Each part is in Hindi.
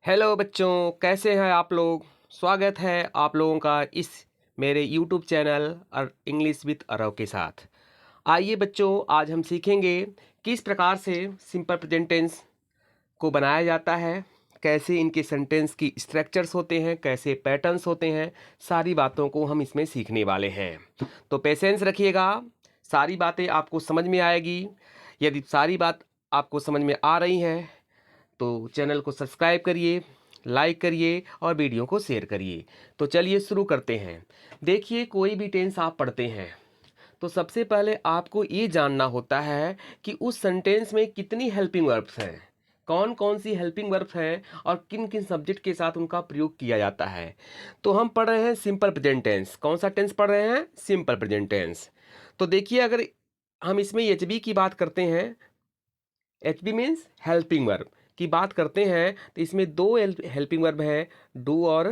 हेलो बच्चों, कैसे हैं आप लोग। स्वागत है आप लोगों का इस मेरे यूट्यूब चैनल और इंग्लिश विद अरव के साथ। आइए बच्चों, आज हम सीखेंगे किस प्रकार से सिंपल प्रेजेंट टेंस को बनाया जाता है, कैसे इनके सेंटेंस की स्ट्रक्चर्स होते हैं, कैसे पैटर्न्स होते हैं। सारी बातों को हम इसमें सीखने वाले हैं, तो पेशेंस रखिएगा। सारी बातें आपको समझ में आएगी। यदि सारी बात आपको समझ में आ रही है तो चैनल को सब्सक्राइब करिए, लाइक करिए और वीडियो को शेयर करिए। तो चलिए शुरू करते हैं। देखिए, कोई भी टेंस आप पढ़ते हैं तो सबसे पहले आपको ये जानना होता है कि उस सेंटेंस में कितनी हेल्पिंग वर्ब्स हैं, कौन कौन सी हेल्पिंग वर्ब्स हैं और किन किन सब्जेक्ट के साथ उनका प्रयोग किया जाता है। तो हम पढ़ रहे हैं सिंपल प्रेजेंट टेंस। कौन सा टेंस पढ़ रहे हैं? Simple present tense. तो देखिए, अगर हम इसमें एच बी की बात करते हैं, H B means helping verb की बात करते हैं, तो इसमें दो हेल्पिंग वर्ब है, डू और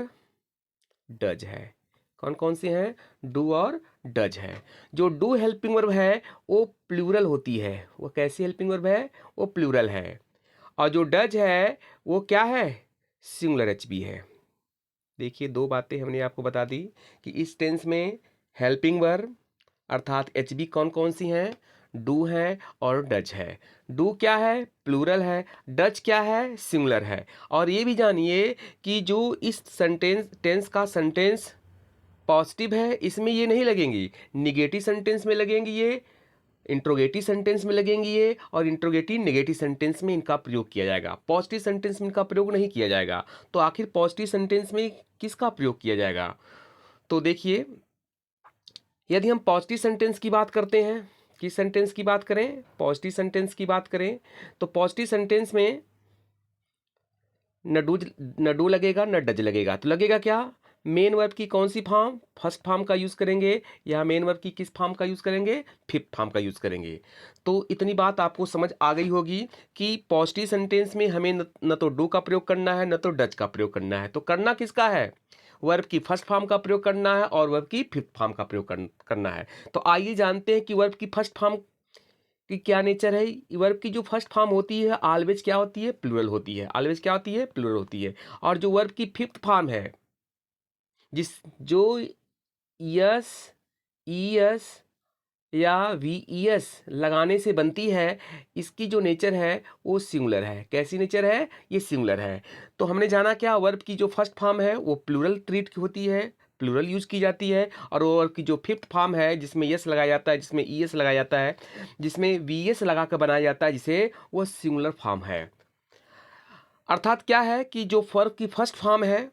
डज है। कौन कौन से हैं? डू और डज है। जो डू हेल्पिंग वर्ब है वो प्लूरल होती है। वो कैसी हेल्पिंग वर्ब है? वो प्लूरल है। और जो डज है वो क्या है? सिंगुलर एच बी है। देखिए, दो बातें हमने आपको बता दी कि इस टेंस में हेल्पिंग वर्ब अर्थात एच बी कौन कौन सी हैं? डू है और डज है। डू क्या है? प्लूरल है। डज क्या है? सिंगुलर है। और ये भी जानिए कि जो इस सेंटेंस टेंस का सेंटेंस पॉजिटिव है, इसमें ये नहीं लगेंगी। निगेटिव सेंटेंस में लगेंगी ये, इंट्रोगेटिव सेंटेंस में लगेंगी ये, और इंट्रोगेटिव नेगेटिव सेंटेंस में इनका प्रयोग किया जाएगा। पॉजिटिव सेंटेंस में इनका प्रयोग नहीं किया जाएगा। तो आखिर पॉजिटिव सेंटेंस में किसका प्रयोग किया जाएगा? तो देखिए, यदि हम पॉजिटिव सेंटेंस की बात करते हैं, किस सेंटेंस की बात करें? पॉजिटिव सेंटेंस की बात करें तो पॉजिटिव सेंटेंस में न डू लगेगा न डज लगेगा। तो लगेगा क्या? मेन वर्ब की कौन सी फॉर्म? फर्स्ट फॉर्म का यूज़ करेंगे। या मेन वर्ब की किस फॉर्म का यूज़ करेंगे? फिफ्थ फॉर्म का यूज़ करेंगे। तो इतनी बात आपको समझ आ गई होगी कि पॉजिटिव सेंटेंस में हमें न तो डू का प्रयोग करना है न तो डज का प्रयोग करना है। तो करना किसका है? वर्ब की फर्स्ट फॉर्म का प्रयोग करना है और वर्ब की फिफ्थ फॉर्म का प्रयोग करना है। तो आइए जानते हैं कि वर्ब की फर्स्ट फॉर्म की क्या नेचर है। वर्ब की जो फर्स्ट फॉर्म होती है ऑलवेज क्या होती है? प्लूरल होती है। ऑलवेज क्या होती है? प्लूरल होती है। और जो वर्ब की फिफ्थ फॉर्म है, जिस जो यस, ईएस या वीईएस लगाने से बनती है, इसकी जो नेचर है वो सिंगुलर है। कैसी नेचर है? ये सिंगुलर है। तो हमने जाना क्या? वर्ब की जो फर्स्ट फॉर्म है वो प्लूरल ट्रीट होती है, प्लूरल यूज की जाती है। और वर्ब की जो फिफ्थ फॉर्म है, जिसमें यस लगाया जाता है, जिसमें ईएस लगाया जाता है, जिसमें वीएस लगा कर बनाया जाता है, जिसे वो सिंगुलर फॉर्म है। अर्थात क्या है कि जो वर्ब की फर्स्ट फॉर्म है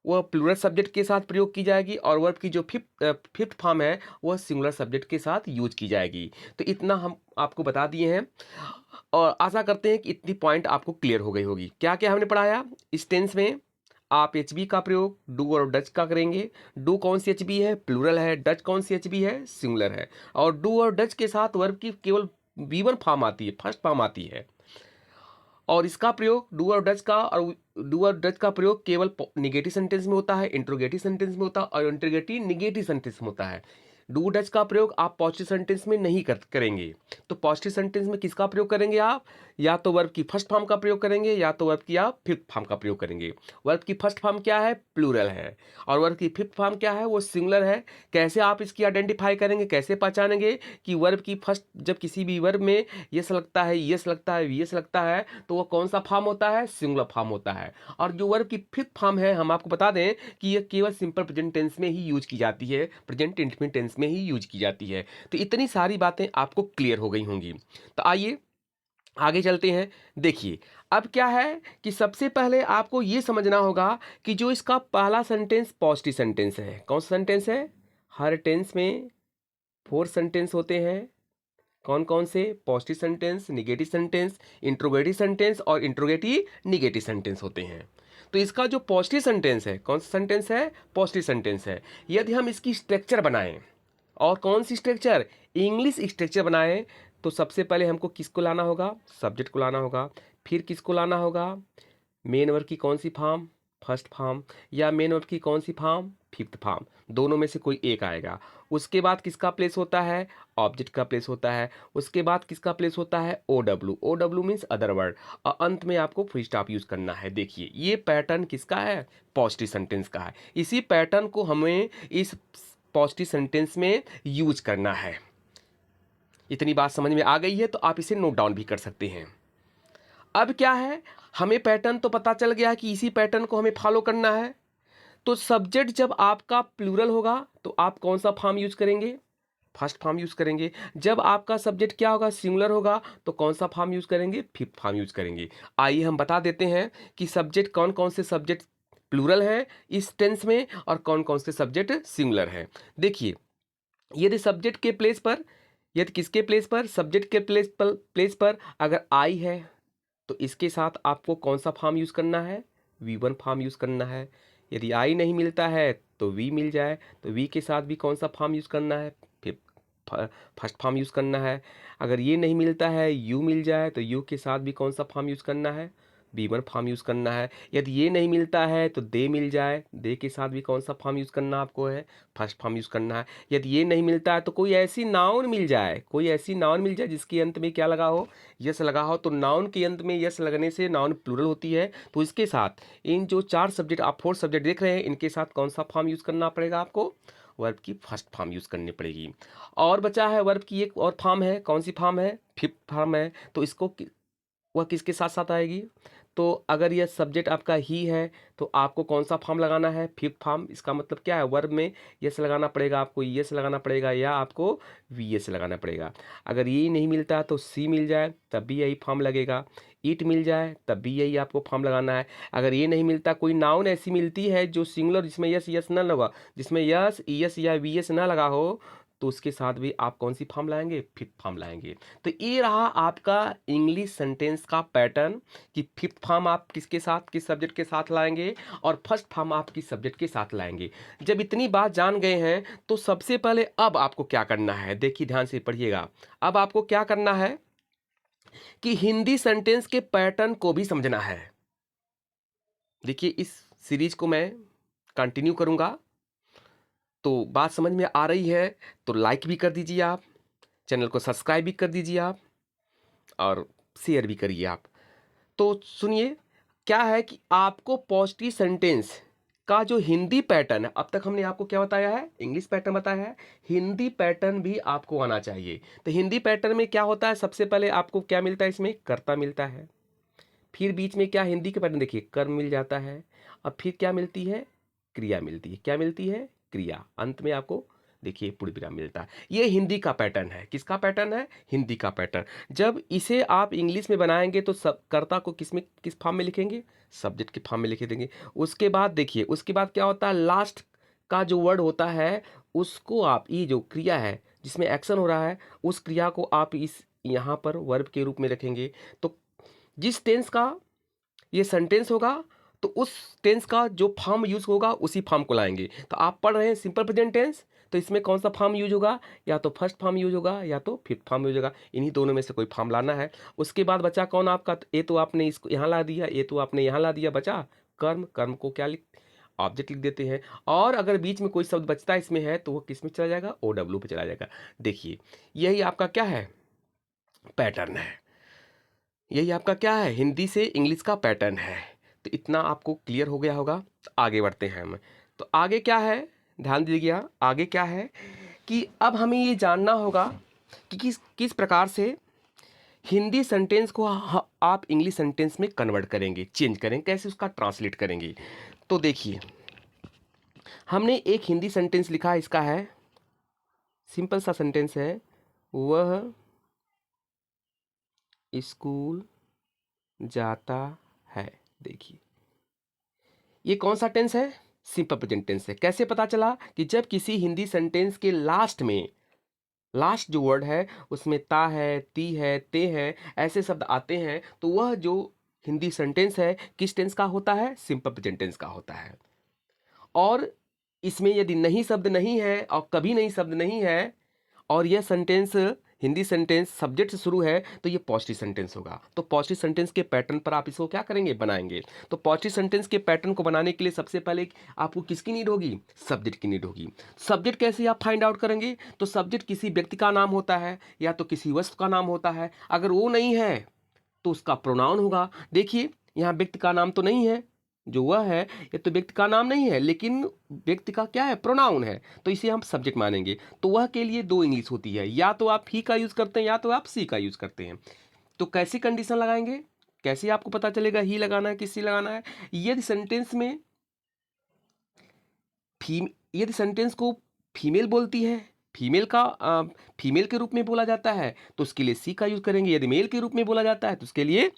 वह प्लूरल सब्जेक्ट के साथ प्रयोग की जाएगी और वर्ब की जो फिफ्थ फॉर्म है वह सिंगुलर सब्जेक्ट के साथ यूज की जाएगी। तो इतना हम आपको बता दिए हैं और आशा करते हैं कि इतनी पॉइंट आपको क्लियर हो गई होगी। क्या क्या हमने पढ़ाया इस टेंस में? आप एच बी का प्रयोग डू और डच का करेंगे। डू कौन सी एच बी है? प्लूरल है। डच कौन सी एच बी है? सिंगुलर है। और डू और डच के साथ वर्ब की केवल वी वन फॉर्म आती है, फर्स्ट फॉर्म आती है। और इसका प्रयोग डू और डज का प्रयोग केवल निगेटिव सेंटेंस में होता है, इंट्रोगेटिव सेंटेंस में होता है और इंट्रोगेटिव निगेटिव सेंटेंस में होता है। डू डज का प्रयोग आप पॉजिटिव सेंटेंस में नहीं करेंगे। तो पॉजिटिव सेंटेंस में किसका प्रयोग करेंगे आप? या तो वर्ब की फर्स्ट फॉर्म का प्रयोग करेंगे या तो वर्ब की आप फिफ्थ फॉर्म का प्रयोग करेंगे। वर्ब की फर्स्ट फॉर्म क्या है? प्लूरल है। और वर्ब की फिफ्थ फॉर्म क्या है? वो सिंगुलर है। कैसे आप इसकी आइडेंटिफाई करेंगे, कैसे पहचानेंगे कि वर्ब की फर्स्ट, जब किसी भी वर्ब में यस लगता है, यस लगता है, वीएस लगता है, तो वो कौन सा फॉर्म होता है? सिंगुलर फॉर्म होता है। और जो वर्ब की फिफ्थ फॉर्म है, हम आपको बता दें कि ये केवल सिंपल प्रेजेंट टेंस में ही यूज की जाती है, प्रेजेंट इंडेफिनिट टेंस में ही यूज की जाती है। तो इतनी सारी बातें आपको क्लियर हो गई होंगी। तो आइए आगे चलते हैं। देखिए, अब क्या है कि सबसे पहले आपको ये समझना होगा कि जो इसका पहला सेंटेंस पॉजिटिव सेंटेंस है। कौन सा सेंटेंस है? हर टेंस में फोर सेंटेंस होते हैं। कौन कौन से? Positive sentence, negative sentence, interrogative sentence और इंट्रोगेटिव निगेटिव सेंटेंस होते हैं। तो इसका जो पॉजिटिव सेंटेंस है, कौन सा सेंटेंस है? पॉजिटिव सेंटेंस है। यदि हम इसकी स्ट्रक्चर बनाएं, और कौन सी स्ट्रक्चर? इंग्लिश स्ट्रक्चर बनाएं, तो सबसे पहले हमको किसको लाना होगा? सब्जेक्ट को लाना होगा। फिर किसको लाना होगा? मेन वर्ब की कौन सी फॉर्म? First form. या मेन वर्ब की कौन सी फॉर्म? फिफ्थ फॉर्म, दोनों में से कोई एक आएगा। उसके बाद किसका प्लेस होता है, ऑब्जेक्ट का प्लेस होता है। उसके बाद किसका प्लेस होता है, O W, O W means other word, और अंत में आपको फुल स्टॉप यूज करना है। देखिए ये पैटर्न किसका है, पॉजिटिव सेंटेंस का है। इसी पैटर्न को हमें इस पॉजिटिव सेंटेंस में यूज करना है। इतनी बात समझ में आ गई है तो आप इसे नोट डाउन भी कर सकते हैं। अब क्या है, हमें पैटर्न तो पता चल गया कि इसी पैटर्न को हमें फॉलो करना है। तो सब्जेक्ट जब आपका प्लूरल होगा तो आप कौन सा फॉर्म यूज करेंगे, फर्स्ट फॉर्म यूज करेंगे। जब आपका सब्जेक्ट क्या होगा, सिंगुलर होगा, तो कौन सा फॉर्म यूज करेंगे, फिफ्थ फॉर्म यूज करेंगे। आइए हम बता देते हैं कि सब्जेक्ट कौन कौन से सब्जेक्ट प्लूरल हैं इस टेंस में और कौन कौन से सब्जेक्ट सिंगुलर हैं। देखिए यदि सब्जेक्ट के प्लेस पर, यदि किसके प्लेस पर, सब्जेक्ट के प्लेस पर अगर आई है तो इसके साथ आपको कौन सा फॉर्म यूज करना है, V1 फॉर्म यूज करना है। यदि आई नहीं मिलता है तो वी मिल जाए तो वी के साथ भी कौन सा फॉर्म यूज करना है, फिर फर्स्ट फॉर्म यूज करना है। अगर ये नहीं मिलता है, यू मिल जाए तो यू के साथ भी कौन सा फॉर्म यूज करना है, V1 फॉर्म यूज करना है। यदि ये नहीं मिलता है तो दे मिल जाए, दे के साथ भी कौन सा फॉर्म यूज करना आपको है, फर्स्ट फॉर्म यूज करना है। यदि ये नहीं मिलता है तो कोई ऐसी नाउन मिल जाए, कोई ऐसी नाउन मिल जाए जिसके अंत में क्या लगा हो, यस लगा हो। तो नाउन के अंत में यस लगने से नाउन प्लूरल होती है। तो इसके साथ इन जो चार सब्जेक्ट, आप 4 सब्जेक्ट देख रहे हैं, इनके साथ कौन सा फॉर्म यूज करना पड़ेगा आपको, वर्ब की फर्स्ट फॉर्म यूज करनी पड़ेगी। और बचा है वर्ब की एक और फॉर्म है, कौन सी फॉर्म है, फिफ्थ फॉर्म है। तो इसको वह किसके साथ साथ आएगी, तो अगर यह सब्जेक्ट आपका ही है तो आपको कौन सा फॉर्म लगाना है, फिफ्थ फॉर्म। इसका मतलब क्या है, वर्ब में यस लगाना पड़ेगा आपको, यस लगाना पड़ेगा या आपको वी एस लगाना पड़ेगा। अगर ये नहीं मिलता है तो सी मिल जाए तब भी यही फॉर्म लगेगा, इट मिल जाए तब भी यही आपको फॉर्म लगाना है। अगर ये नहीं मिलता, कोई नाउन ऐसी मिलती है जो सिंगुलर, जिसमें यस यस ना लगा, जिसमें यस यस या वी एस ना लगा हो, तो उसके साथ भी आप कौन सी फॉर्म लाएंगे, फिफ्थ फॉर्म लाएंगे। तो ये रहा आपका इंग्लिश सेंटेंस का पैटर्न कि फिफ्थ फॉर्म आप किसके साथ, किस सब्जेक्ट के साथ लाएंगे और फर्स्ट फॉर्म आप किस सब्जेक्ट के साथ लाएंगे। जब इतनी बात जान गए हैं तो सबसे पहले अब आपको क्या करना है, देखिए ध्यान से पढ़िएगा। अब आपको क्या करना है कि हिंदी सेंटेंस के पैटर्न को भी समझना है। देखिए इस सीरीज को मैं कंटिन्यू करूंगा, तो बात समझ में आ रही है तो लाइक भी कर दीजिए आप, चैनल को सब्सक्राइब भी कर दीजिए आप और शेयर भी करिए आप। तो सुनिए क्या है कि आपको पॉजिटिव सेंटेंस का जो हिंदी पैटर्न है, अब तक हमने आपको क्या बताया है, इंग्लिश पैटर्न बताया है, हिंदी पैटर्न भी आपको आना चाहिए। तो हिंदी पैटर्न में क्या होता है, सबसे पहले आपको क्या मिलता है, इसमें कर्ता मिलता है, फिर बीच में क्या हिंदी के पैटर्न देखिए कर्म मिल जाता है, अब फिर क्या मिलती है, क्रिया मिलती है, क्या मिलती है, क्रिया, अंत में आपको देखिए पूर्ण विराम मिलता है। ये हिंदी का पैटर्न है, किसका पैटर्न है, हिंदी का पैटर्न। जब इसे आप इंग्लिश में बनाएंगे तो सब कर्ता को किस में, किस फॉर्म में लिखेंगे, सब्जेक्ट के फॉर्म में लिख देंगे। उसके बाद देखिए, उसके बाद क्या होता है, लास्ट का जो वर्ड होता है उसको आप, ये जो क्रिया है जिसमें एक्शन हो रहा है, उस क्रिया को आप इस यहाँ पर वर्ब के रूप में रखेंगे। तो जिस टेंस का ये सेंटेंस होगा तो उस टेंस का जो फॉर्म यूज होगा उसी फॉर्म को लाएंगे। तो आप पढ़ रहे हैं सिंपल प्रेजेंट टेंस, तो इसमें कौन सा फॉर्म यूज होगा, या तो फर्स्ट फॉर्म यूज होगा या तो फिफ्थ फॉर्म यूज होगा, इन्हीं दोनों में से कोई फॉर्म लाना है। उसके बाद बचा कौन आपका, ये तो आपने इसको यहाँ ला दिया, ये तो आपने यहाँ ला दिया, बचा कर्म, कर्म को क्या लिख, ऑब्जेक्ट लिख देते हैं। और अगर बीच में कोई शब्द बचता है इसमें है तो वो किस में चला जाएगा, ओ डब्ल्यू पे चला जाएगा। देखिए यही आपका क्या है, पैटर्न है, यही आपका क्या है, हिंदी से इंग्लिश का पैटर्न है। तो इतना आपको क्लियर हो गया होगा। तो आगे बढ़ते हैं हम। तो आगे क्या है, ध्यान दीजिएगा, आगे क्या है कि अब हमें ये जानना होगा कि किस किस प्रकार से हिंदी सेंटेंस को आप इंग्लिश सेंटेंस में कन्वर्ट करेंगे, चेंज करेंगे, कैसे उसका ट्रांसलेट करेंगे। तो देखिए हमने एक हिंदी सेंटेंस लिखा है, इसका है सिंपल सा सेंटेंस है, वह स्कूल जाता है। देखिए ये कौन सा टेंस है, सिंपल प्रेजेंट टेंस है। कैसे पता चला कि जब किसी हिंदी सेंटेंस के लास्ट में, लास्ट जो वर्ड है उसमें ता है, ती है, ते है, ऐसे शब्द आते हैं तो वह जो हिंदी सेंटेंस है किस टेंस का होता है, सिंपल प्रेजेंट टेंस का होता है। और इसमें यदि नहीं शब्द नहीं है और कभी नहीं शब्द नहीं है और यह सेंटेंस हिंदी सेंटेंस सब्जेक्ट से शुरू है तो ये पॉजिटिव सेंटेंस होगा। तो पॉजिटिव सेंटेंस के पैटर्न पर आप इसको क्या करेंगे, बनाएंगे। तो पॉजिटिव सेंटेंस के पैटर्न को बनाने के लिए सबसे पहले आपको किसकी नीड होगी, सब्जेक्ट की नीड होगी। सब्जेक्ट कैसे आप फाइंड आउट करेंगे, तो सब्जेक्ट किसी व्यक्ति का नाम होता है या तो किसी वस्तु का नाम होता है। अगर वो नहीं है तो उसका प्रोनाउन होगा। देखिए यहाँ व्यक्ति का नाम तो नहीं है, जो वह है ये तो व्यक्ति का नाम नहीं है, लेकिन व्यक्ति का क्या है, प्रोनाउन है, तो इसे हम सब्जेक्ट मानेंगे। तो वह के लिए दो इंग्लिश होती है, या तो आप ही का यूज करते हैं या तो आप सी का यूज करते हैं। तो कैसी कंडीशन लगाएंगे, कैसे आपको पता चलेगा ही लगाना है कि सी लगाना है। यदि सेंटेंस में यदि सेंटेंस को फीमेल बोलती है, फीमेल के रूप में बोला जाता है तो उसके लिए सी का यूज करेंगे। यदि मेल के रूप में बोला जाता है तो उसके लिए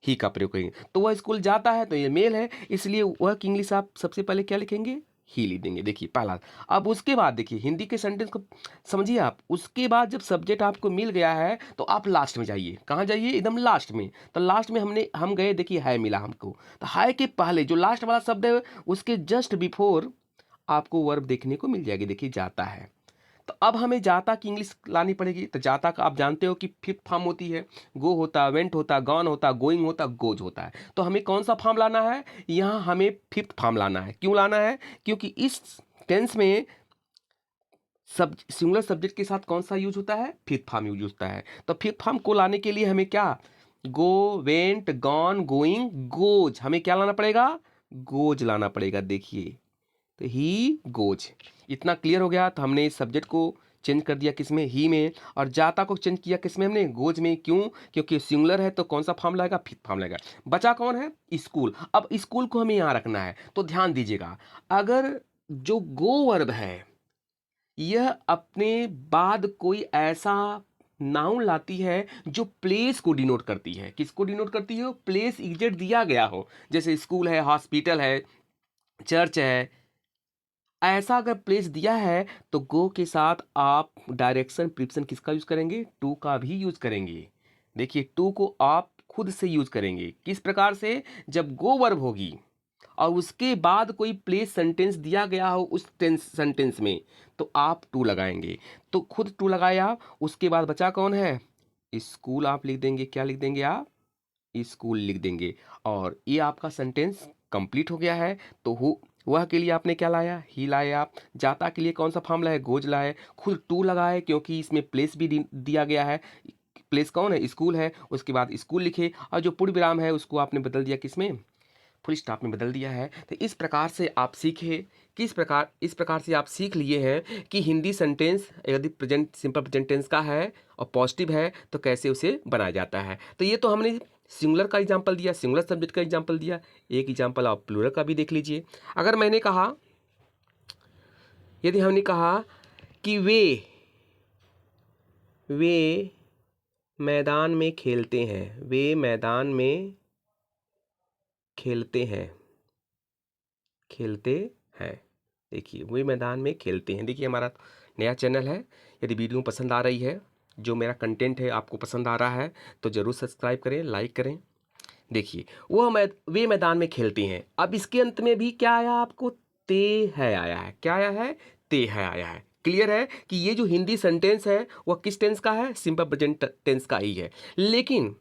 ही का प्रयोग करेंगे। तो वह स्कूल जाता है तो ये मेल है, इसलिए वह की इंग्लिश आप सबसे पहले क्या लिखेंगे, ही लिख देंगे। देखिए पहला। अब उसके बाद देखिए हिंदी के सेंटेंस को समझिए आप। उसके बाद जब सब्जेक्ट आपको मिल गया है तो आप लास्ट में जाइए। कहाँ जाइए, एकदम लास्ट में। तो लास्ट में हम गए, देखिए है मिला हमको, तो हाय के पहले जो लास्ट वाला शब्द है उसके जस्ट बिफोर आपको वर्ब देखने को मिल जाएगी। देखिए जाता है, तो अब हमें जाता की इंग्लिश लानी पड़ेगी। तो जाता का आप जानते हो कि फिफ्थ फॉर्म होती है, गो होता, वेंट होता, गॉन होता, गोइंग होता, गोज होता है। तो हमें कौन सा फॉर्म लाना है, यहाँ हमें फिफ्थ फॉर्म लाना है। क्यों लाना है, क्योंकि इस टेंस में सिंगुलर सब्जेक्ट के साथ कौन सा यूज होता है, फिफ्थ फॉर्म यूज होता है। तो फिफ्थ फॉर्म को लाने के लिए हमें क्या, गो, वेंट, गॉन, गोइंग, गोज, हमें क्या लाना पड़ेगा, गोज लाना पड़ेगा। देखिए तो ही गोज, इतना क्लियर हो गया। तो हमने इस सब्जेक्ट को चेंज कर दिया किसमें, ही में, और जाता को चेंज किया किसमें, हमने गोज में। क्यों, क्योंकि सिंगुलर है तो कौन सा फॉर्म लाएगा, फिफ्थ फॉर्म लाएगा। बचा कौन है, स्कूल। अब स्कूल को हमें यहाँ रखना है। तो ध्यान दीजिएगा, अगर जो गो वर्ब है यह अपने बाद कोई ऐसा नाउन लाती है जो प्लेस को डिनोट करती है, किसको डिनोट करती है, प्लेस एग्जैक्ट दिया गया हो, जैसे स्कूल है, हॉस्पिटल है, चर्च है, ऐसा अगर प्लेस दिया है तो गो के साथ आप डायरेक्शन प्रिपोजिशन किसका यूज करेंगे, टू का भी यूज करेंगे। देखिए टू को आप खुद से यूज करेंगे, किस प्रकार से, जब गो वर्ब होगी और उसके बाद कोई प्लेस सेंटेंस दिया गया हो उस सेंटेंस में, तो आप टू लगाएंगे। तो खुद टू लगाए आप, उसके बाद बचा कौन है, स्कूल आप लिख देंगे। क्या लिख देंगे आप, स्कूल लिख देंगे, और ये आपका सेंटेंस कंप्लीट हो गया है। तो वह के लिए आपने क्या लाया, ही लाए आप। जाता के लिए कौन सा फॉर्म लाए, गोज लाए। खुद टू लगाए क्योंकि इसमें प्लेस भी दिया गया है, प्लेस कौन है, स्कूल है। उसके बाद स्कूल लिखे, और जो पूर्ण विराम है उसको आपने बदल दिया किसमें, फुल स्टॉप में बदल दिया है। तो इस प्रकार से आप सीखे, इस प्रकार से आप सीख लिए हैं कि हिंदी सेंटेंस यदि प्रेजेंट सिंपल प्रेजेंट टेंस का है और पॉजिटिव है तो कैसे उसे बनाया जाता है। तो ये तो हमने सिंगुलर का एग्जांपल दिया, सिंगुलर सब्जेक्ट का एग्जांपल दिया। एक एग्जांपल आप प्लूरल का भी देख लीजिए। अगर मैंने कहा, यदि हमने कहा कि वे मैदान में खेलते हैं, वे मैदान में खेलते हैं, देखिए वे मैदान में खेलते हैं। देखिए हमारा नया चैनल है, यदि वीडियो पसंद आ रही है, जो मेरा कंटेंट है आपको पसंद आ रहा है तो ज़रूर सब्सक्राइब करें, लाइक करें। देखिए वे मैदान में खेलते हैं। अब इसके अंत में भी क्या आया आपको, ते है आया है। क्या आया है, ते है आया है। क्लियर है कि ये जो हिंदी सेंटेंस है वह किस टेंस का है, सिंपल प्रेजेंट टेंस का ही है। लेकिन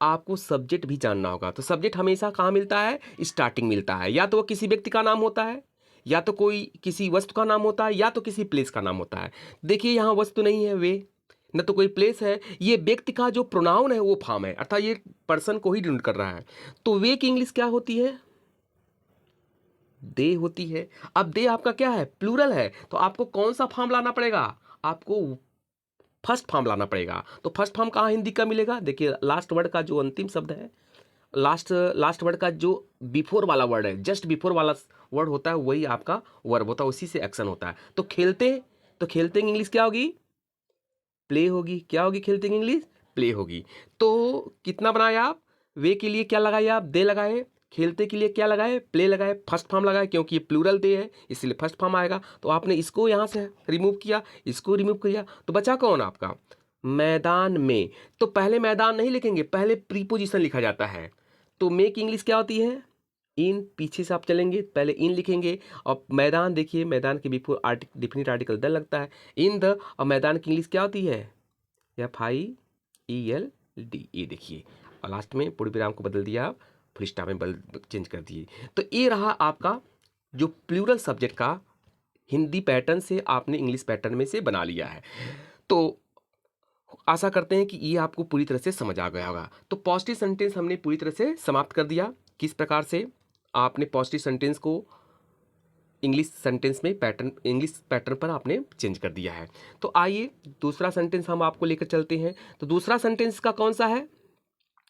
आपको सब्जेक्ट भी जानना होगा। तो सब्जेक्ट हमेशा कहाँ मिलता है, स्टार्टिंग मिलता है। या तो वह किसी व्यक्ति का नाम होता है, या तो कोई किसी वस्तु का नाम होता है, या तो किसी प्लेस का नाम होता है। देखिए यहाँ वस्तु नहीं है वे, न तो कोई प्लेस है, ये व्यक्ति का जो प्रोनाउन है वो फॉर्म है, अर्थात ये पर्सन को ही डिनोट कर रहा है। तो वे की इंग्लिश क्या होती है, दे होती है। अब दे आपका क्या है, प्लूरल है, तो आपको कौन सा फॉर्म लाना पड़ेगा, आपको फर्स्ट फॉर्म लाना पड़ेगा। तो फर्स्ट फॉर्म कहाँ हिंदी का मिलेगा, देखिए लास्ट वर्ड का जो अंतिम शब्द है, लास्ट वर्ड का जो बिफोर वाला वर्ड है, जस्ट बिफोर वाला वर्ड होता है, वही आपका वर्ब होता है, उसी से एक्शन होता है। तो खेलते की इंग्लिश क्या होगी, प्ले होगी। क्या होगी, खेलते की इंग्लिश प्ले होगी। तो कितना बनाया आप, वे के लिए क्या लगाए आप, दे लगाए, खेलते के लिए क्या लगाए, प्ले लगाए, फर्स्ट फॉर्म लगाए, क्योंकि ये प्लूरल दे है इसलिए फर्स्ट फॉर्म आएगा। तो आपने इसको यहाँ से रिमूव किया, इसको रिमूव किया, तो बचा कौन आपका, मैदान में। तो पहले मैदान नहीं लिखेंगे, पहले प्रीपोजिशन लिखा जाता है। तो मे की इंग्लिश क्या होती है, इन। पीछे से आप चलेंगे, पहले इन लिखेंगे, और मैदान, देखिए मैदान के बिफोर डेफिनेट आर्टिकल द लगता है, इन द। और मैदान की इंग्लिश क्या होती है, FIELD, ये देखिए, और लास्ट में पूर्ण विराम को बदल दिया, आप फुल स्टॉप में चेंज कर दिए। तो ये रहा आपका जो प्लूरल सब्जेक्ट का हिंदी पैटर्न से आपने इंग्लिश पैटर्न में से बना लिया है। तो आशा करते हैं कि ये आपको पूरी तरह से समझ आ गया होगा। तो पॉजिटिव सेंटेंस हमने पूरी तरह से समाप्त कर दिया। किस प्रकार से आपने पॉजिटिव सेंटेंस को इंग्लिश सेंटेंस में इंग्लिश पैटर्न पर आपने चेंज कर दिया है। तो आइए दूसरा सेंटेंस हम आपको लेकर चलते हैं। तो दूसरा सेंटेंस का कौन सा है?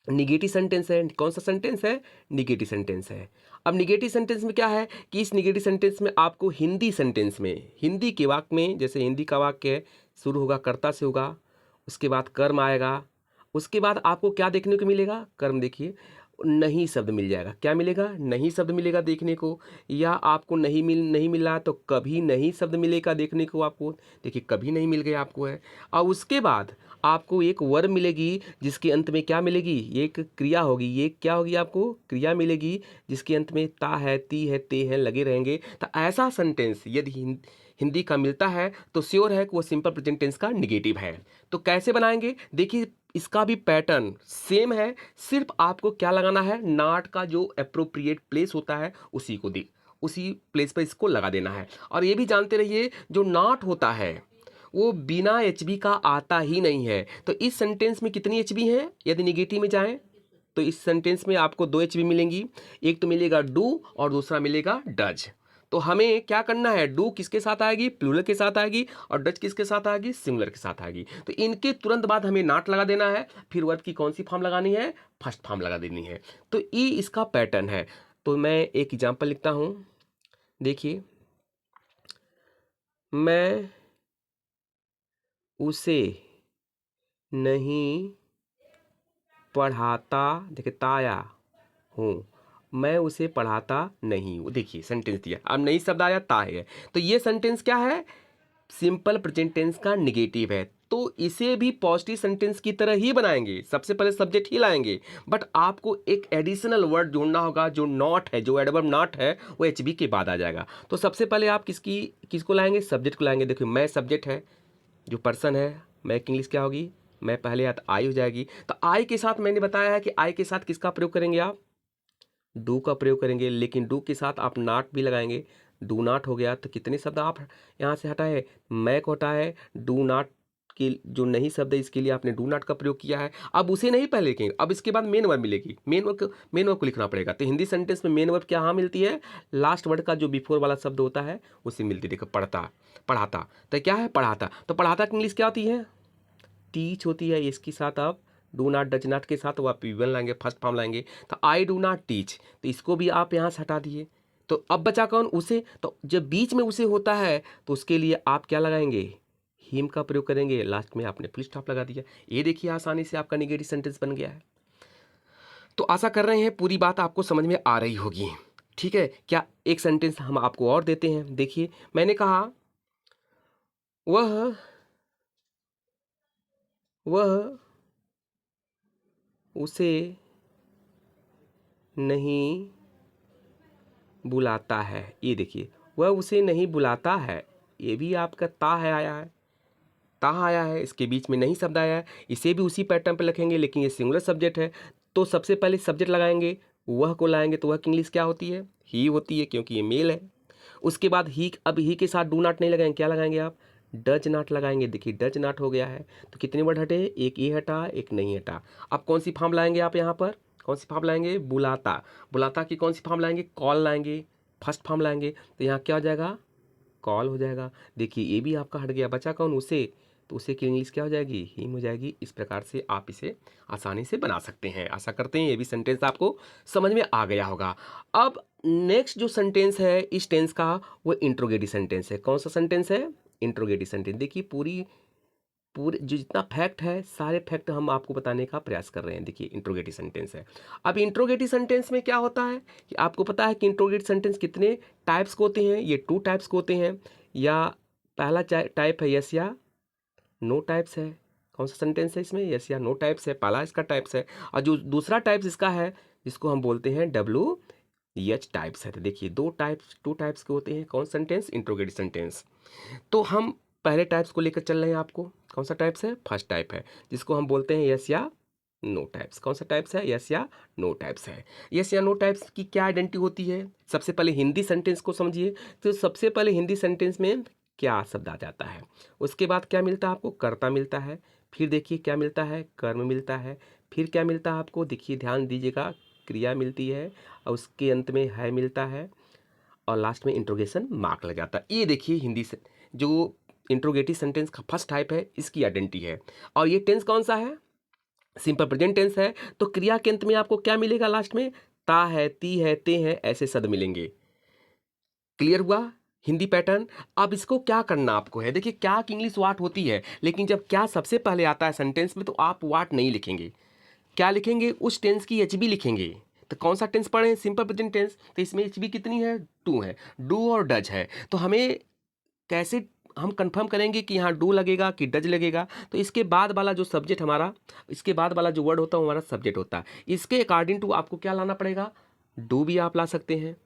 निगेटिव सेंटेंस है। कौन सा सेंटेंस है? निगेटिव सेंटेंस है। अब निगेटिव सेंटेंस में क्या है कि इस निगेटिव सेंटेंस में आपको हिंदी सेंटेंस में, हिंदी के वाक्य में, जैसे हिंदी का वाक्य है, शुरू होगा कर्ता से होगा, उसके बाद कर्म आएगा, उसके बाद आपको क्या देखने को मिलेगा? कर्म, देखिए नहीं शब्द मिल जाएगा। क्या मिलेगा? नहीं शब्द मिलेगा देखने को। या आपको नहीं मिल रहा तो कभी नहीं शब्द मिलेगा देखने को आपको। देखिए कभी नहीं मिल गया आपको है। और उसके बाद आपको एक वर्ब मिलेगी जिसके अंत में क्या मिलेगी? ये एक क्रिया होगी। ये क्या होगी? आपको क्रिया मिलेगी जिसके अंत में ता है, ती है, ते है लगे रहेंगे। तो ऐसा सेंटेंस यदि हिंदी का मिलता है तो श्योर है कि वो सिंपल प्रेजेंट टेंस का निगेटिव है। तो कैसे बनाएंगे? देखिए इसका भी पैटर्न सेम है, सिर्फ आपको क्या लगाना है? नॉट का जो अप्रोप्रिएट प्लेस होता है उसी प्लेस पर इसको लगा देना है। और ये भी जानते रहिए जो नॉट होता है वो बिना HB का आता ही नहीं है। तो इस सेंटेंस में कितनी HB है? यदि निगेटिव में जाएं तो इस सेंटेंस में आपको 2 HB मिलेंगी। एक तो मिलेगा डू और दूसरा मिलेगा डज। तो हमें क्या करना है? डू किसके साथ आएगी? प्लूरल के साथ आएगी। और डच किसके साथ आएगी? सिंगुलर के साथ आएगी। तो इनके तुरंत बाद हमें नॉट लगा देना है। फिर वर्ब की कौन सी फॉर्म लगानी है? फर्स्ट फॉर्म लगा देनी है। तो ये इसका पैटर्न है। तो मैं एक एग्जाम्पल लिखता हूं, देखिए, मैं उसे नहीं पढ़ाता, देखिए ताया हूँ, मैं उसे पढ़ाता नहीं हूँ। देखिए सेंटेंस दिया, अब नहीं शब्द आया, ता है। तो ये सेंटेंस क्या है? सिंपल प्रेजेंट टेंस का निगेटिव है। तो इसे भी पॉजिटिव सेंटेंस की तरह ही बनाएंगे। सबसे पहले सब्जेक्ट ही लाएंगे, बट आपको एक एडिशनल वर्ड जोड़ना होगा। जो नॉट है, जो एडवर्ब नॉट है, वो HB के बाद आ जाएगा। तो सबसे पहले आप किसको लाएंगे? सब्जेक्ट को लाएंगे। देखिए मैं सब्जेक्ट है, जो पर्सन है, मैं की इंग्लिश क्या होगी? मैं पहले या तो आई हो जाएगी। तो आई के साथ मैंने बताया है कि आई के साथ किसका प्रयोग करेंगे आप? डू का प्रयोग करेंगे। लेकिन डू के साथ आप नॉट भी लगाएंगे। डू नॉट हो गया तो कितने शब्द आप यहाँ से हटाए? मैं को हटाए। डू नॉट की जो नहीं शब्द है इसके लिए आपने डू नॉट का प्रयोग किया है। अब उसे नहीं पहले लिखेंगे, अब इसके बाद मेन वर्ब मिलेगी। मेन वर्ब को लिखना पड़ेगा। तो हिंदी सेंटेंस में मेन वर्ब क्या हाँ मिलती है? लास्ट वर्ड का जो बिफोर वाला शब्द होता है उसे मिलती है। देखो पढ़ता, पढ़ाता, तो क्या है? पढ़ाता। तो पढ़ाता की इंग्लिश क्या होती है? टीच होती है। इसके साथ आप डू नॉट डज नॉट के साथ वो आप वी लाएंगे, फर्स्ट फॉर्म लाएंगे। तो आई डू नॉट टीच, तो इसको भी आप यहाँ से हटा दिए। तो अब बचा कौन? उसे। तो जब बीच में उसे होता है तो उसके लिए आप क्या लगाएंगे? हिम का प्रयोग करेंगे। लास्ट में आपने फुल स्टॉप लगा दिया। ये देखिए आसानी से आपका निगेटिव सेंटेंस बन गया है। तो आशा कर रहे हैं पूरी बात आपको समझ में आ रही होगी। ठीक है, क्या एक सेंटेंस हम आपको और देते हैं। देखिए मैंने कहा वह उसे नहीं बुलाता है। ये देखिए वह उसे नहीं बुलाता है, ये भी आपका ता है आया है, ता आया है, इसके बीच में नहीं शब्द आया है। इसे भी उसी पैटर्न पे लिखेंगे, लेकिन ये सिंगुलर सब्जेक्ट है। तो सबसे पहले सब्जेक्ट लगाएंगे, वह को लाएंगे। तो वह की इंग्लिश क्या होती है? ही होती है, क्योंकि ये मेल है। उसके बाद ही, अब ही के साथ डू नॉट नहीं लगाएंगे, क्या लगाएंगे आप? डज नॉट लगाएंगे। देखिए डज नॉट हो गया है। तो कितने वर्ड हटे? एक ये हटा, एक नहीं हटा। अब कौन सी फॉर्म लाएंगे आप यहाँ पर? कौन सी फॉर्म लाएंगे? बुलाता। बुलाता की कौन सी फॉर्म लाएंगे? कॉल लाएंगे, फर्स्ट फॉर्म लाएंगे। तो यहाँ क्या हो जाएगा? कॉल हो जाएगा। देखिए ये भी आपका हट गया। बचा कौन? उसे। तो उसे की इंग्लिश क्या हो जाएगी? हिम हो जाएगी। इस प्रकार से आप इसे आसानी से बना सकते हैं। आशा करते हैं ये भी सेंटेंस आपको समझ में आ गया होगा। अब नेक्स्ट जो सेंटेंस है इस टेंस का, वो इंट्रोगेटिव सेंटेंस है। कौन सा सेंटेंस है? Interrogative sentence. देखिए पूरे जो जितना फैक्ट है सारे फैक्ट हम आपको बताने का प्रयास कर रहे हैं। देखिए इंट्रोगेटिव सेंटेंस है। अब इंट्रोगेटिव सेंटेंस में क्या होता है कि आपको पता है कि इंट्रोगेटिव सेंटेंस कितने टाइप्स के होते हैं? ये 2 टाइप्स के होते हैं। या पहला टाइप है यस या नो टाइप्स है। कौन सा सेंटेंस है इसमें? यस या नो टाइप्स है, पहला इसका टाइप्स है। और जो दूसरा टाइप्स इसका है जिसको हम बोलते हैं WH टाइप्स है। तो देखिए 2 टाइप्स के होते हैं। कौन सेंटेंस? Interrogative sentence. तो हम पहले टाइप्स को लेकर चल रहे हैं आपको। कौन सा टाइप्स है? फर्स्ट टाइप है, जिसको हम बोलते हैं यस या नो टाइप्स। कौन सा टाइप्स है? यस या नो टाइप्स है। यस या नो टाइप्स की क्या आइडेंटिटी होती है? सबसे पहले हिंदी सेंटेंस को समझिए। तो सबसे पहले हिंदी सेंटेंस में क्या शब्द आ जाता है, उसके बाद क्या मिलता है आपको? कर्ता मिलता है। फिर देखिए क्या मिलता है? कर्म मिलता है। फिर क्या मिलता है आपको? देखिए ध्यान दीजिएगा, क्रिया मिलती है और उसके अंत में है मिलता है और लास्ट में इंट्रोगेशन मार्क लग जाता है। ये देखिए हिंदी से जो इंट्रोगेटिव सेंटेंस का फर्स्ट टाइप है, इसकी आइडेंटिटी है। और ये टेंस कौन सा है? सिंपल प्रेजेंट टेंस है। तो क्रिया के अंत में आपको क्या मिलेगा? लास्ट में ता है, ती है, ते है, ऐसे शब्द मिलेंगे। क्लियर हुआ हिंदी पैटर्न? अब इसको क्या करना आपको है, देखिए क्या की इंग्लिश वाट होती है, लेकिन जब क्या सबसे पहले आता है सेंटेंस में तो आप वाट नहीं लिखेंगे। क्या लिखेंगे? उस टेंस की एचबी लिखेंगे। तो कौन सा टेंस पढ़े? Simple present tense. तो इसमें एचबी कितनी है? 2 है। डू और डज है। तो हमें कैसे हम कंफर्म करेंगे कि यहाँ डू लगेगा कि डज लगेगा? तो इसके बाद वाला जो सब्जेक्ट हमारा, इसके बाद वाला जो वर्ड होता है वो हमारा सब्जेक्ट होता है। इसके अकॉर्डिंग टू आपको क्या लाना पड़ेगा? डू भी आप ला सकते हैं।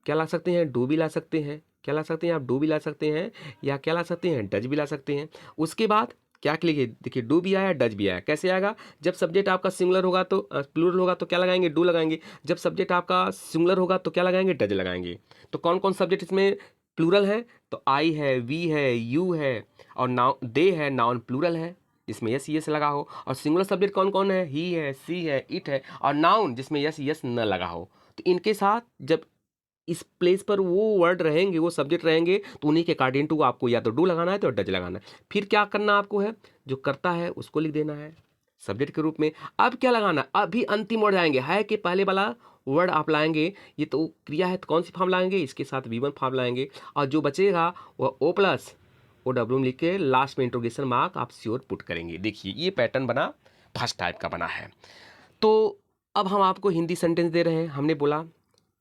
क्या ला सकते हैं? डू भी ला सकते हैं। क्या ला सकते हैं आप? डू भी ला सकते हैं, या क्या ला सकते हैं? डज भी ला सकते हैं। उसके बाद क्या लिखिए, देखिए डू भी आया, डज भी आया। कैसे आएगा? जब सब्जेक्ट आपका सिंगुलर होगा तो प्लूरल होगा तो क्या लगाएंगे? डू लगाएंगे। जब सब्जेक्ट आपका सिंगुलर होगा तो क्या लगाएंगे? डज लगाएंगे। तो कौन कौन सब्जेक्ट इसमें प्लूरल है? तो आई है, वी है, यू है और नाउन दे है, नाउन प्लूरल है जिसमें यस यस लगा हो। और सिंगुलर सब्जेक्ट कौन कौन है? ही है, सी है, इट है और नाउन जिसमें यस यस न लगा हो। तो इनके साथ जब इस प्लेस पर वो वर्ड रहेंगे, वो सब्जेक्ट रहेंगे, तो उन्हीं के अकॉर्डिंग टू आपको या तो डू लगाना है तो डज लगाना है। फिर क्या करना आपको है? जो करता है उसको लिख देना है सब्जेक्ट के रूप में। अब क्या लगाना? अभी अंतिम वर्ड आएंगे, है कि पहले वाला वर्ड आप लाएंगे, ये तो क्रिया है तो कौन सी फॉर्म लाएंगे? इसके साथ V1 फॉर्म लाएंगे और जो बचेगा वह O प्लस OW लिख के लास्ट में इंट्रोगेशन मार्क आप श्योर पुट करेंगे। देखिए ये पैटर्न बना, फर्स्ट टाइप का बना है। तो अब हम आपको हिंदी सेंटेंस दे रहे हैं। हमने बोला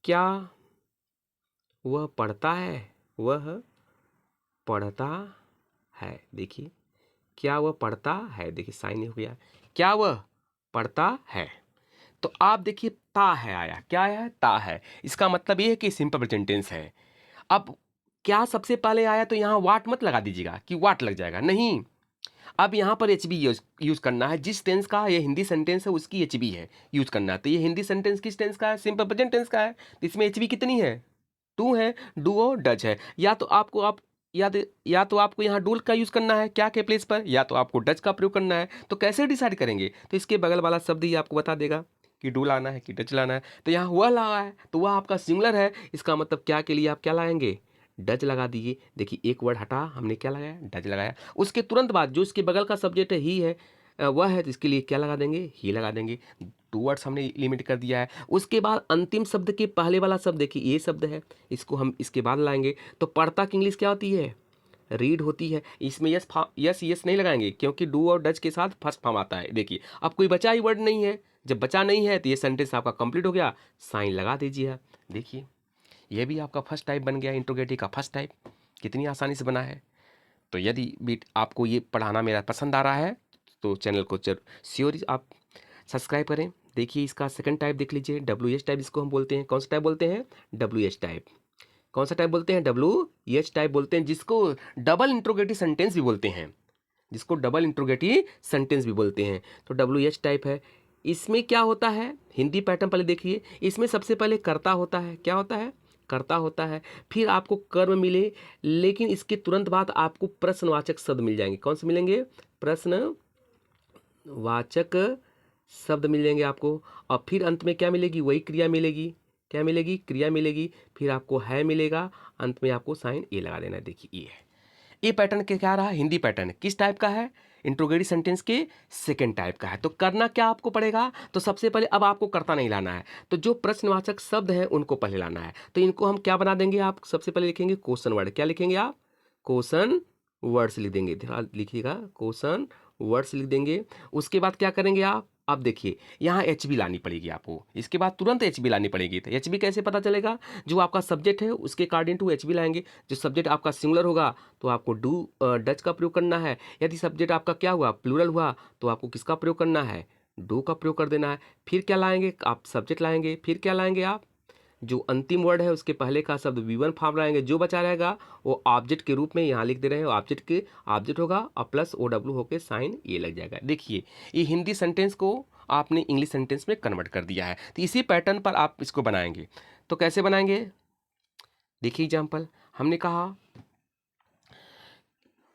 क्या वह पढ़ता है? वह पढ़ता है। देखिए क्या वह पढ़ता है? देखिए साइन हो गया। क्या वह पढ़ता है? तो आप देखिए ता है आया। क्या आया है? ता है। इसका मतलब ये है कि सिंपल प्रेजेंट टेंस है। अब क्या सबसे पहले आया तो यहाँ वाट मत लगा दीजिएगा कि वाट लग जाएगा, नहीं। अब यहाँ पर एच बी यूज करना है। जिस टेंस का ये हिंदी सेंटेंस है उसकी एच बी है यूज करना है। तो ये हिंदी सेंटेंस किस टेंस का है? सिंपल प्रेजेंट टेंस का है। तो इसमें एच बी कितनी है? 2 है। डू और डज है। या तो आपको या तो आपको यहाँ डू का यूज करना है क्या के प्लेस पर, या तो आपको डज का प्रयोग करना है। तो कैसे डिसाइड करेंगे? तो इसके बगल वाला शब्द ही आपको बता देगा कि डू लाना है कि डज लाना है। तो यहाँ वह लगा है तो वह आपका सिंगुलर है, इसका मतलब क्या के लिए आप क्या लाएंगे? डज लगा दीजिए। देखिए एक वर्ड हटा, हमने क्या लगाया? डज लगाया। उसके तुरंत बाद जो इसके बगल का सब्जेक्ट है ही है, वह है, तो इसके लिए क्या लगा देंगे? ही लगा देंगे। 2 वर्ड्स हमने लिमिट कर दिया है। उसके बाद अंतिम शब्द के पहले वाला शब्द देखिए ये शब्द है, इसको हम इसके बाद लाएंगे। तो पढ़ता की इंग्लिश क्या होती है? रीड होती है। इसमें यस नहीं लगाएंगे क्योंकि डू और डज के साथ फर्स्ट फॉर्म आता है। देखिए अब कोई बचा ही वर्ड नहीं है। जब बचा नहीं है तो ये सेंटेंस आपका कंप्लीट हो गया, साइन लगा दीजिए। देखिए ये भी आपका फर्स्ट टाइप बन गया, इंट्रोगेटिव का फर्स्ट टाइप। कितनी आसानी से बना है। तो यदि भी आपको ये पढ़ाना मेरा पसंद आ रहा है तो चैनल को श्योर आप सब्सक्राइब करें। देखिए इसका सेकंड टाइप देख लीजिए, WH टाइप जिसको हम बोलते हैं। कौन सा टाइप बोलते हैं? WH type. कौन सा टाइप बोलते हैं? WH टाइप बोलते हैं, जिसको डबल इंट्रोगेटिव सेंटेंस भी बोलते हैं। जिसको डबल इंट्रोगेटिव सेंटेंस भी बोलते हैं। तो WH टाइप है। इसमें क्या होता है? हिंदी पैटर्न पहले देखिए। इसमें सबसे पहले कर्ता होता है। क्या होता है? कर्ता होता है। फिर आपको कर्म मिले, लेकिन इसके तुरंत बाद आपको प्रश्नवाचक शब्द मिल जाएंगे। कौन से मिलेंगे? प्रश्नवाचक शब्द मिल जाएंगे आपको। और फिर अंत में क्या मिलेगी? वही क्रिया मिलेगी। क्या मिलेगी? क्रिया मिलेगी। फिर आपको है मिलेगा, अंत में आपको साइन ए लगा देना है। देखिए ये है। ये पैटर्न क्या रहा? हिंदी पैटर्न किस टाइप का है? इंट्रोगेटिव सेंटेंस के सेकंड टाइप का है। तो करना क्या आपको पड़ेगा? तो सबसे पहले अब आपको कर्ता नहीं लाना है, तो जो प्रश्नवाचक शब्द है उनको पहले लाना है। तो इनको हम क्या बना देंगे? आप सबसे पहले लिखेंगे क्वेश्चन वर्ड। क्या लिखेंगे आप? क्वेश्चन वर्ड्स लिख देंगे। ध्यान लिखिएगा, क्वेश्चन वर्ड्स लिख देंगे। उसके बाद क्या करेंगे आप? अब देखिए यहाँ एच बी लानी पड़ेगी आपको। इसके बाद तुरंत एच बी लानी पड़ेगी। तो एच बी कैसे पता चलेगा? जो आपका सब्जेक्ट है उसके अकॉर्डिंग टू एच बी लाएंगे। जो सब्जेक्ट आपका सिंगुलर होगा तो आपको डज का प्रयोग करना है। यदि सब्जेक्ट आपका क्या हुआ? प्लूरल हुआ, तो आपको किसका प्रयोग करना है? डू का प्रयोग कर देना है। फिर क्या लाएंगे आप? सब्जेक्ट लाएंगे। फिर क्या लाएंगे आप? जो अंतिम वर्ड है उसके पहले का शब्द V1 फॉर्म रहेंगे, जो बचा रहेगा वो ऑब्जेक्ट के रूप में यहाँ लिख दे रहे हैं, ऑब्जेक्ट होगा और प्लस OW होके साइन ये लग जाएगा। देखिए ये हिंदी सेंटेंस को आपने इंग्लिश सेंटेंस में कन्वर्ट कर दिया है। तो इसी पैटर्न पर आप इसको बनाएंगे। तो कैसे बनाएंगे, देखिए एग्जाम्पल, हमने कहा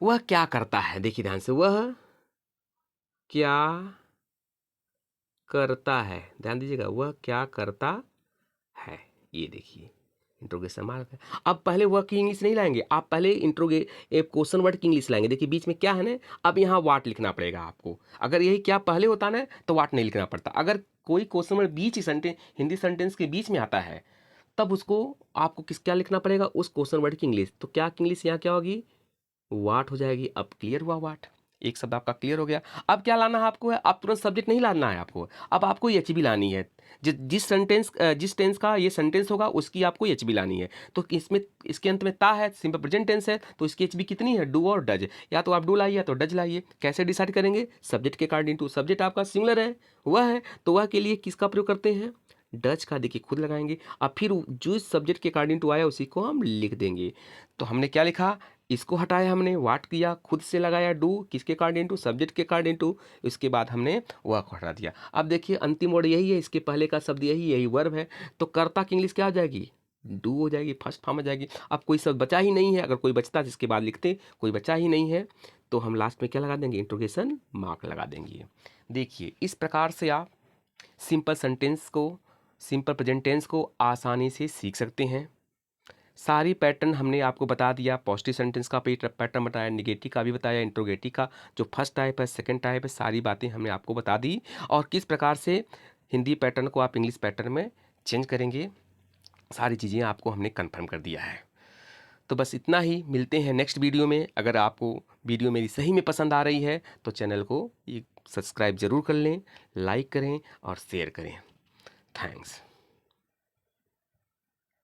वह क्या करता है, देखिए ध्यान से, वह क्या करता है, ध्यान दीजिएगा, वह क्या करता है, ये देखिए इंट्रोगेशन मार्क है। अब पहले वह की इंग्लिश नहीं लाएंगे, आप पहले क्वेश्चन वर्ड की इंग्लिश लाएंगे। देखिए बीच में क्या है ना, अब यहाँ वाट लिखना पड़ेगा आपको। अगर यही क्या पहले होता ना तो वाट नहीं लिखना पड़ता। अगर कोई क्वेश्चन वर्ड बीच सेंटेंस, हिंदी सेंटेंस के बीच में आता है, तब उसको आपको क्या लिखना पड़ेगा, उस क्वेश्चन वर्ड की इंग्लिश। तो क्या की इंग्लिश यहाँ क्या होगी, वाट हो जाएगी। अब क्लियर हुआ, वाट एक शब्द आपका क्लियर हो गया। अब क्या लाना है आपको, है आप तुरंत सब्जेक्ट नहीं लाना है आपको, अब आपको एचबी लानी है। जिस टेंस का ये सेंटेंस होगा उसकी आपको एचबी लानी है। तो इसमें इसके अंत में ता है, सिंपल प्रेजेंट टेंस है, तो इसकी एचबी कितनी है, डू और डज। या तो आप डू लाइए या तो डज लाइए। कैसे डिसाइड करेंगे, सब्जेक्ट के अकॉर्डिंग टू। सब्जेक्ट आपका सिंगुलर है, वह है, तो वह के लिए किसका प्रयोग करते हैं, डच का। देखिए खुद लगाएंगे, अब फिर जो सब्जेक्ट के अकॉर्डिंग टू आया उसी को हम लिख देंगे। तो हमने क्या लिखा, इसको हटाया हमने, वाट किया, खुद से लगाया डू, किसके अकॉर्डिंग टू, सब्जेक्ट के अकॉर्डिंग टू, इसके बाद हमने वह को हटा दिया। अब देखिए अंतिम वर्ड यही है, इसके पहले का शब्द यही वर्ब है, तो कर्ता की इंग्लिश क्या हो जाएगी, डू हो जाएगी, फर्स्ट फॉर्म हो जाएगी। अब कोई शब्द बचा ही नहीं है, अगर कोई बचता जिसके बाद लिखते, कोई बचा ही नहीं है, तो हम लास्ट में क्या लगा देंगे, इंट्रोगेशन मार्क लगा देंगे। देखिए इस प्रकार से आप सिंपल प्रेजेंट टेंस को आसानी से सीख सकते हैं। सारी पैटर्न हमने आपको बता दिया, पॉजिटिव सेंटेंस का पैटर्न बताया, निगेटिव का भी बताया, इंट्रोगेटिव का जो फर्स्ट टाइप है, सेकंड टाइप है, सारी बातें हमने आपको बता दी। और किस प्रकार से हिंदी पैटर्न को आप इंग्लिश पैटर्न में चेंज करेंगे, सारी चीज़ें आपको हमने कंफर्म कर दिया है। तो बस इतना ही, मिलते हैं नेक्स्ट वीडियो में। अगर आपको वीडियो मेरी सही में पसंद आ रही है तो चैनल को सब्सक्राइब ज़रूर कर लें, लाइक करें और शेयर करें। थैंक्स।